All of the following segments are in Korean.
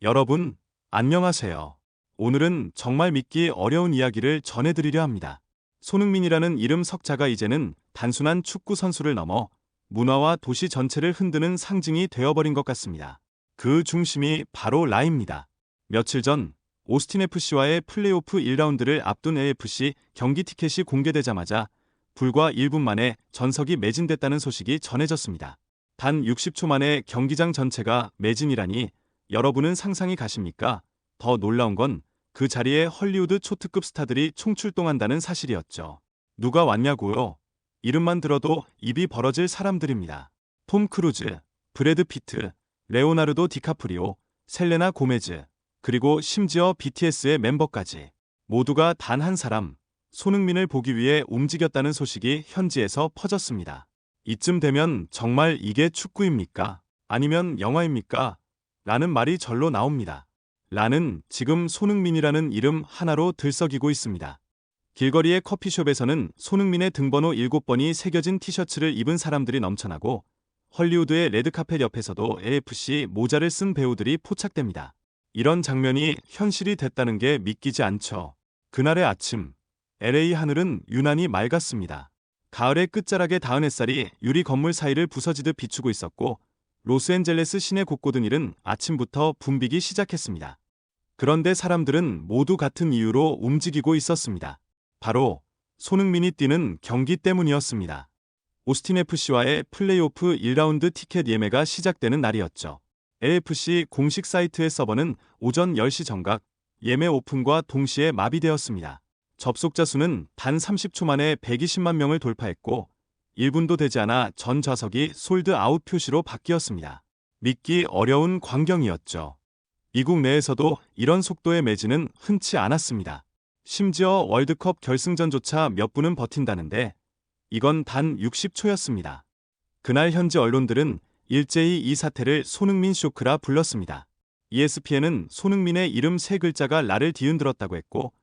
여러분, 안녕하세요. 오늘은 정말 믿기 어려운 이야기를 전해드리려 합니다. 손흥민이라는 이름 석자가 이제는 단순한 축구 선수를 넘어 문화와 도시 전체를 흔드는 상징이 되어버린 것 같습니다. 그 중심이 바로 라입니다. 며칠 전 오스틴 FC와의 플레이오프 1라운드를 앞둔 AFC 경기 티켓이 공개되자마자 불과 1분 만에 전석이 매진됐다는 소식이 전해졌습니다. 단 60초 만에 경기장 전체가 매진이라니 여러분은 상상이 가십니까? 더 놀라운 건 그 자리에 헐리우드 초특급 스타들이 총출동한다는 사실이었죠. 누가 왔냐고요? 이름만 들어도 입이 벌어질 사람들입니다. 톰 크루즈, 브래드 피트, 레오나르도 디카프리오, 셀레나 고메즈, 그리고 심지어 BTS의 멤버까지 모두가 단 한 사람, 손흥민을 보기 위해 움직였다는 소식이 현지에서 퍼졌습니다. 이쯤 되면 정말 이게 축구입니까? 아니면 영화입니까? 라는 말이 절로 나옵니다. 라는 지금 손흥민이라는 이름 하나로 들썩이고 있습니다. 길거리의 커피숍에서는 손흥민의 등번호 7번이 새겨진 티셔츠를 입은 사람들이 넘쳐나고 헐리우드의 레드카펫 옆에서도 AFC 모자를 쓴 배우들이 포착됩니다. 이런 장면이 현실이 됐다는 게 믿기지 않죠. 그날의 아침, LA 하늘은 유난히 맑았습니다. 가을의 끝자락에 닿은 햇살이 유리 건물 사이를 부서지듯 비추고 있었고 로스앤젤레스 시내 곳곳은 아침부터 붐비기 시작했습니다. 그런데 사람들은 모두 같은 이유로 움직이고 있었습니다. 바로 손흥민이 뛰는 경기 때문이었습니다. 오스틴 FC와의 플레이오프 1라운드 티켓 예매가 시작되는 날이었죠. AFC 공식 사이트의 서버는 오전 10시 정각 예매 오픈과 동시에 마비되었습니다. 접속자 수는 단 30초 만에 120만 명을 돌파했고 1분도 되지 않아 전 좌석이 솔드 아웃 표시로 바뀌었습니다. 믿기 어려운 광경이었죠. 미국 내에서도 이런 속도의 매진은 흔치 않았습니다. 심지어 월드컵 결승전조차 몇 분은 버틴다는데 이건 단 60초였습니다. 그날 현지 언론들은 일제히 이 사태를 손흥민 쇼크라 불렀습니다. ESPN은 손흥민의 이름 세 글자가 라를 뒤흔들었다고 했고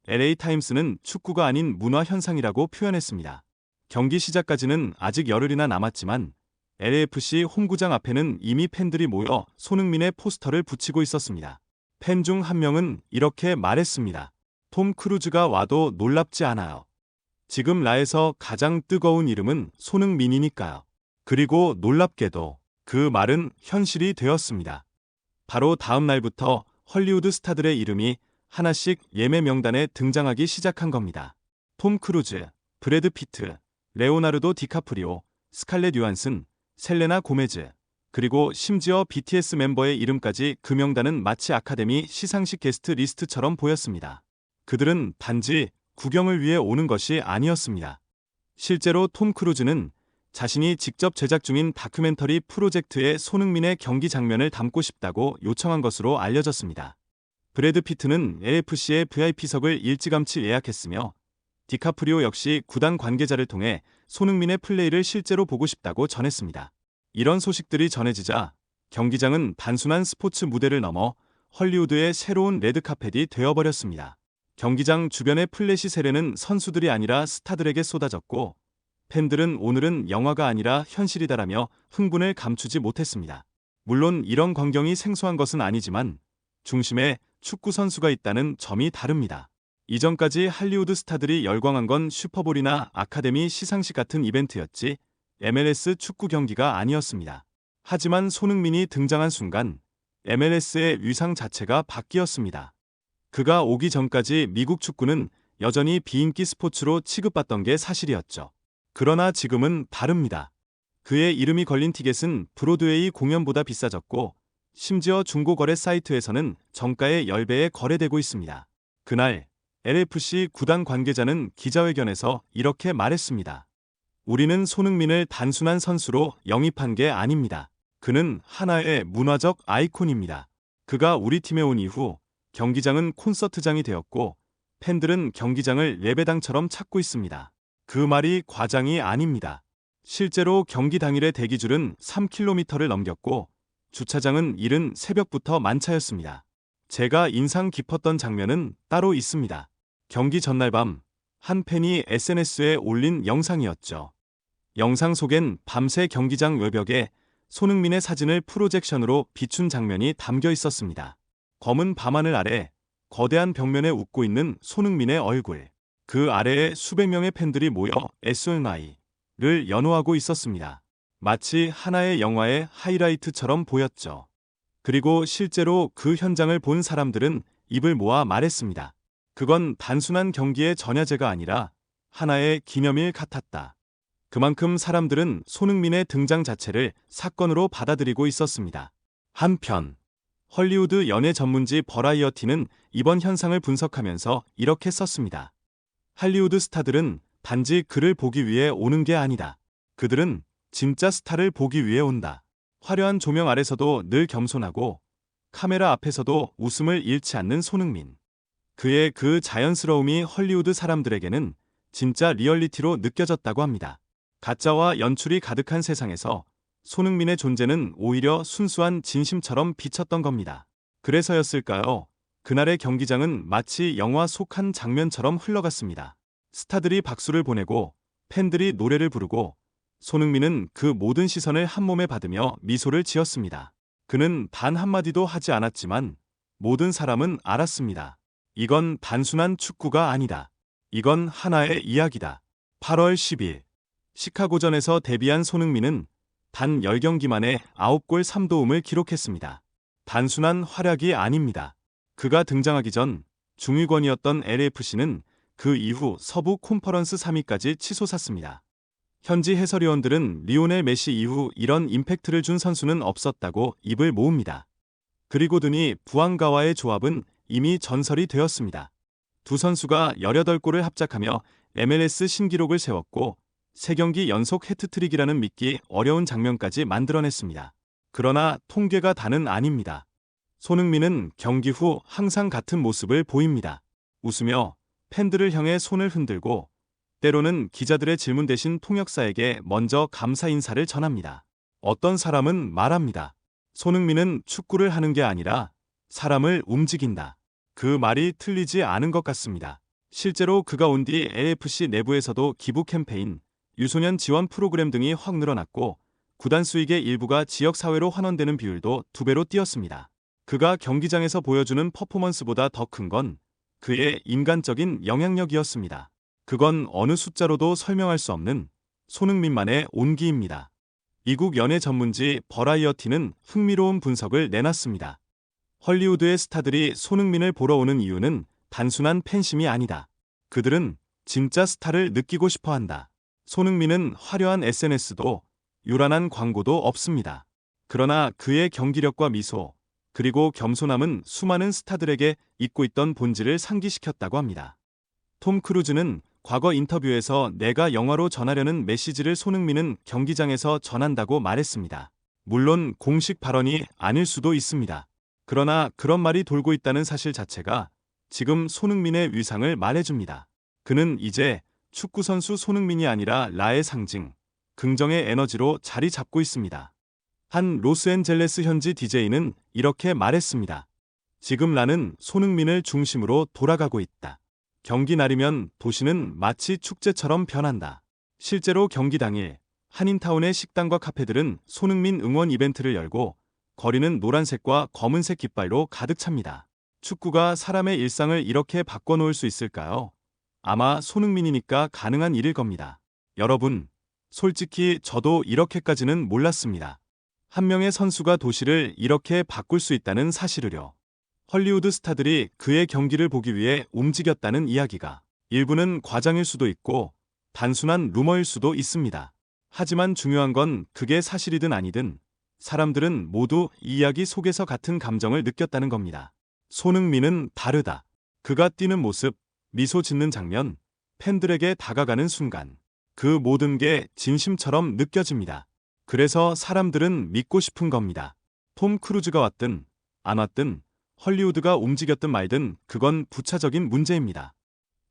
LA타임스는 축구가 아닌 문화 현상이라고 표현했습니다. 경기 시작까지는 아직 열흘이나 남았지만 LAFC 홈구장 앞에는 이미 팬들이 모여 손흥민의 포스터를 붙이고 있었습니다. 팬 중 한 명은 이렇게 말했습니다. 톰 크루즈가 와도 놀랍지 않아요. 지금 라에서 가장 뜨거운 이름은 손흥민이니까요. 그리고 놀랍게도 그 말은 현실이 되었습니다. 바로 다음 날부터 헐리우드 스타들의 이름이 하나씩 예매 명단에 등장하기 시작한 겁니다. 톰 크루즈, 브래드 피트, 레오나르도 디카프리오, 스칼렛 요한슨, 셀레나 고메즈, 그리고 심지어 BTS 멤버의 이름까지 그 명단은 마치 아카데미 시상식 게스트 리스트처럼 보였습니다. 그들은 단지 구경을 위해 오는 것이 아니었습니다. 실제로 톰 크루즈는 자신이 직접 제작 중인 다큐멘터리 프로젝트에 손흥민의 경기 장면을 담고 싶다고 요청한 것으로 알려졌습니다. 브래드 피트는 AFC의 VIP석을 일찌감치 예약했으며 디카프리오 역시 구단 관계자를 통해 손흥민의 플레이를 실제로 보고 싶다고 전했습니다. 이런 소식들이 전해지자 경기장은 단순한 스포츠 무대를 넘어 헐리우드의 새로운 레드카펫이 되어버렸습니다. 경기장 주변의 플래시 세례는 선수들이 아니라 스타들에게 쏟아졌고 팬들은 오늘은 영화가 아니라 현실이다라며 흥분을 감추지 못했습니다. 물론 이런 광경이 생소한 것은 아니지만 중심에 축구 선수가 있다는 점이 다릅니다. 이전까지 할리우드 스타들이 열광한 건 슈퍼볼이나 아카데미 시상식 같은 이벤트였지 MLS 축구 경기가 아니었습니다. 하지만 손흥민이 등장한 순간 MLS의 위상 자체가 바뀌었습니다. 그가 오기 전까지 미국 축구는 여전히 비인기 스포츠로 취급받던 게 사실이었죠. 그러나 지금은 다릅니다. 그의 이름이 걸린 티켓은 브로드웨이 공연보다 비싸졌고 심지어 중고거래 사이트에서는 정가의 10배에 거래되고 있습니다. 그날 LAFC 구단 관계자는 기자회견에서 이렇게 말했습니다. 우리는 손흥민을 단순한 선수로 영입한 게 아닙니다. 그는 하나의 문화적 아이콘입니다. 그가 우리 팀에 온 이후 경기장은 콘서트장이 되었고 팬들은 경기장을 예배당처럼 찾고 있습니다. 그 말이 과장이 아닙니다. 실제로 경기 당일의 대기줄은 3km를 넘겼고 주차장은 이른 새벽부터 만차였습니다. 제가 인상 깊었던 장면은 따로 있습니다. 경기 전날 밤, 한 팬이 SNS에 올린 영상이었죠. 영상 속엔 밤새 경기장 외벽에 손흥민의 사진을 프로젝션으로 비춘 장면이 담겨 있었습니다. 검은 밤하늘 아래 거대한 벽면에 웃고 있는 손흥민의 얼굴. 그 아래에 수백 명의 팬들이 모여 SONI를 연호하고 있었습니다. 마치 하나의 영화의 하이라이트처럼 보였죠. 그리고 실제로 그 현장을 본 사람들은 입을 모아 말했습니다. 그건 단순한 경기의 전야제가 아니라 하나의 기념일 같았다. 그만큼 사람들은 손흥민의 등장 자체를 사건으로 받아들이고 있었습니다. 한편 헐리우드 연예 전문지 버라이어티는 이번 현상을 분석하면서 이렇게 썼습니다. 할리우드 스타들은 단지 그를 보기 위해 오는 게 아니다. 그들은 진짜 스타를 보기 위해 온다. 화려한 조명 아래서도 늘 겸손하고 카메라 앞에서도 웃음을 잃지 않는 손흥민. 그의 그 자연스러움이 헐리우드 사람들에게는 진짜 리얼리티로 느껴졌다고 합니다. 가짜와 연출이 가득한 세상에서 손흥민의 존재는 오히려 순수한 진심처럼 비쳤던 겁니다. 그래서였을까요? 그날의 경기장은 마치 영화 속 한 장면처럼 흘러갔습니다. 스타들이 박수를 보내고 팬들이 노래를 부르고 손흥민은 그 모든 시선을 한몸에 받으며 미소를 지었습니다. 그는 단 한마디도 하지 않았지만 모든 사람은 알았습니다. 이건 단순한 축구가 아니다. 이건 하나의 이야기다. 8월 10일 시카고전에서 데뷔한 손흥민은 단 10경기 만에 9골 3도움을 기록했습니다. 단순한 활약이 아닙니다. 그가 등장하기 전 중위권이었던 LAFC는 그 이후 서부 콘퍼런스 3위까지 치솟았습니다. 현지 해설위원들은 리오넬 메시 이후 이런 임팩트를 준 선수는 없었다고 입을 모읍니다. 그리고 드니 부앙가와의 조합은 이미 전설이 되었습니다. 두 선수가 18골을 합작하며 MLS 신기록을 세웠고 3경기 연속 해트트릭이라는 믿기 어려운 장면까지 만들어냈습니다. 그러나 통계가 다는 아닙니다. 손흥민은 경기 후 항상 같은 모습을 보입니다. 웃으며 팬들을 향해 손을 흔들고 때로는 기자들의 질문 대신 통역사에게 먼저 감사 인사를 전합니다. 어떤 사람은 말합니다. 손흥민은 축구를 하는 게 아니라 사람을 움직인다. 그 말이 틀리지 않은 것 같습니다. 실제로 그가 온 뒤 LAFC 내부에서도 기부 캠페인, 유소년 지원 프로그램 등이 확 늘어났고 구단 수익의 일부가 지역사회로 환원되는 비율도 2배로 뛰었습니다. 그가 경기장에서 보여주는 퍼포먼스보다 더 큰 건 그의 인간적인 영향력이었습니다. 그건 어느 숫자로도 설명할 수 없는 손흥민만의 온기입니다. 미국 연예 전문지 버라이어티는 흥미로운 분석을 내놨습니다. 헐리우드의 스타들이 손흥민을 보러 오는 이유는 단순한 팬심이 아니다. 그들은 진짜 스타를 느끼고 싶어 한다. 손흥민은 화려한 SNS도 요란한 광고도 없습니다. 그러나 그의 경기력과 미소, 그리고 겸손함은 수많은 스타들에게 잊고 있던 본질을 상기시켰다고 합니다. 톰 크루즈는 과거 인터뷰에서 내가 영화로 전하려는 메시지를 손흥민은 경기장에서 전한다고 말했습니다. 물론 공식 발언이 아닐 수도 있습니다. 그러나 그런 말이 돌고 있다는 사실 자체가 지금 손흥민의 위상을 말해줍니다. 그는 이제 축구선수 손흥민이 아니라 라의 상징, 긍정의 에너지로 자리 잡고 있습니다. 한 로스앤젤레스 현지 DJ는 이렇게 말했습니다. 지금 라는 손흥민을 중심으로 돌아가고 있다. 경기 날이면 도시는 마치 축제처럼 변한다. 실제로 경기 당일 한인타운의 식당과 카페들은 손흥민 응원 이벤트를 열고 거리는 노란색과 검은색 깃발로 가득 찹니다. 축구가 사람의 일상을 이렇게 바꿔놓을 수 있을까요? 아마 손흥민이니까 가능한 일일 겁니다. 여러분, 솔직히 저도 이렇게까지는 몰랐습니다. 한 명의 선수가 도시를 이렇게 바꿀 수 있다는 사실을요. 헐리우드 스타들이 그의 경기를 보기 위해 움직였다는 이야기가 일부는 과장일 수도 있고 단순한 루머일 수도 있습니다. 하지만 중요한 건 그게 사실이든 아니든 사람들은 모두 이 이야기 속에서 같은 감정을 느꼈다는 겁니다. 손흥민은 다르다. 그가 뛰는 모습, 미소 짓는 장면, 팬들에게 다가가는 순간 그 모든 게 진심처럼 느껴집니다. 그래서 사람들은 믿고 싶은 겁니다. 톰 크루즈가 왔든 안 왔든 헐리우드가 움직였든 말든 그건 부차적인 문제입니다.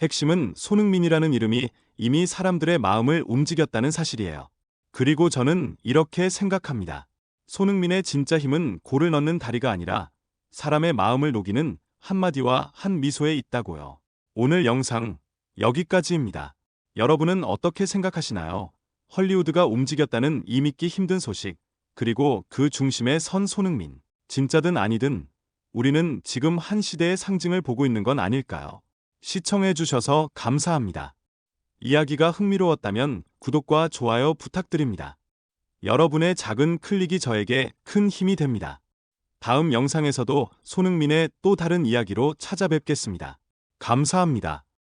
핵심은 손흥민이라는 이름이 이미 사람들의 마음을 움직였다는 사실이에요. 그리고 저는 이렇게 생각합니다. 손흥민의 진짜 힘은 골을 넣는 다리가 아니라 사람의 마음을 녹이는 한마디와 한 미소에 있다고요. 오늘 영상 여기까지입니다. 여러분은 어떻게 생각하시나요? 헐리우드가 움직였다는 이 믿기 힘든 소식, 그리고 그 중심에 선 손흥민. 진짜든 아니든 우리는 지금 한 시대의 상징을 보고 있는 건 아닐까요? 시청해주셔서 감사합니다. 이야기가 흥미로웠다면 구독과 좋아요 부탁드립니다. 여러분의 작은 클릭이 저에게 큰 힘이 됩니다. 다음 영상에서도 손흥민의 또 다른 이야기로 찾아뵙겠습니다. 감사합니다.